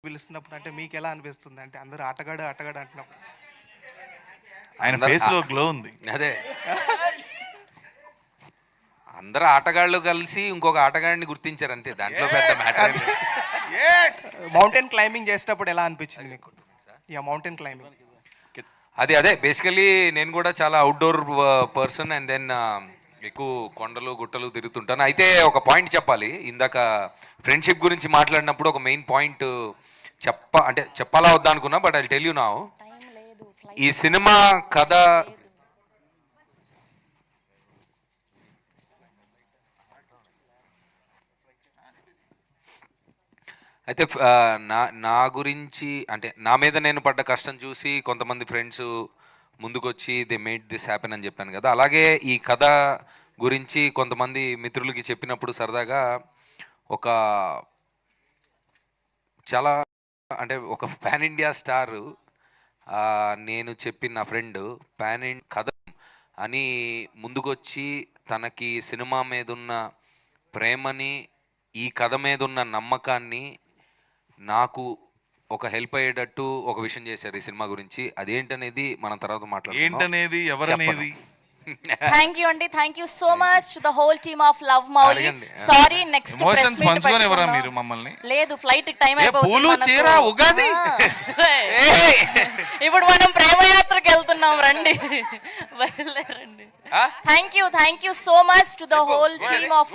పిలుస్తున్నప్పుడు అంటే మీకు ఎలా అనిపిస్తుంది? అంటే అందరూ ఆటగాడు ఆటగాడు అంటున్నప్పుడు ఆయన ఫేస్ లో గ్లో ఉంది. అదే అందరు ఆటగాళ్ళు కలిసి ఇంకొక ఆటగాడిని గుర్తించారు అంతే, దాంట్లో పెద్ద మ్యాటర్. మౌంటైన్ క్లైంబింగ్ చేసేటప్పుడు ఎలా అనిపించింది మీకు? యా మౌంటైన్ క్లైంబింగ్ అదే బేసికలీ నేను కూడా చాలా అవుట్డోర్ పర్సన్ అండ్ దెన్ ఎక్కువ కొండలు గుట్టలు తిరుగుతుంటాను. అయితే ఒక పాయింట్ చెప్పాలి, ఇందాక ఫ్రెండ్షిప్ గురించి మాట్లాడినప్పుడు ఒక మెయిన్ పాయింట్ చెప్పాలా వద్దా అనుకున్నా, but I tell you now. ఈ సినిమా కథ అయితే నా గురించి అంటే నా మీద నేను పడ్డ కష్టం చూసి కొంతమంది ఫ్రెండ్స్ ముందుకొచ్చి దే మేడ్ దిస్ హ్యాపెన్ అని చెప్పాను కదా, అలాగే ఈ కథ గురించి కొంతమంది మిత్రులకి చెప్పినప్పుడు సరదాగా ఒక చాలా అంటే ఒక పాన్ ఇండియా స్టార్ నేను చెప్పిన నా ఫ్రెండ్ కథ అని ముందుకొచ్చి తనకి సినిమా మీద ఉన్న ప్రేమని, ఈ కథ మీద ఉన్న నమ్మకాన్ని నాకు ఒక హెల్ప్ అయ్యేటట్టు ఒక విషయం చేశారు ఈ సినిమా గురించి. అదేంటనేది మనం తర్వాత మాట్లాడుకుందాం. ఏంటనేది ఎవరనేది Thank you అండి, thank you so much to the whole team of Love Mauli. Sorry, next emotions పంచుకొని ఎవరా మీరు మమ్మల్ని? లేదు, ఫ్లైట్ టైం అయిపోతుంది. పూలు చీర ఉగాది ఇప్పుడు మనం ప్రేమయాత్రకు వెళ్తున్నాం, రండి బయలుదేరండి. Thank you so much to the whole team of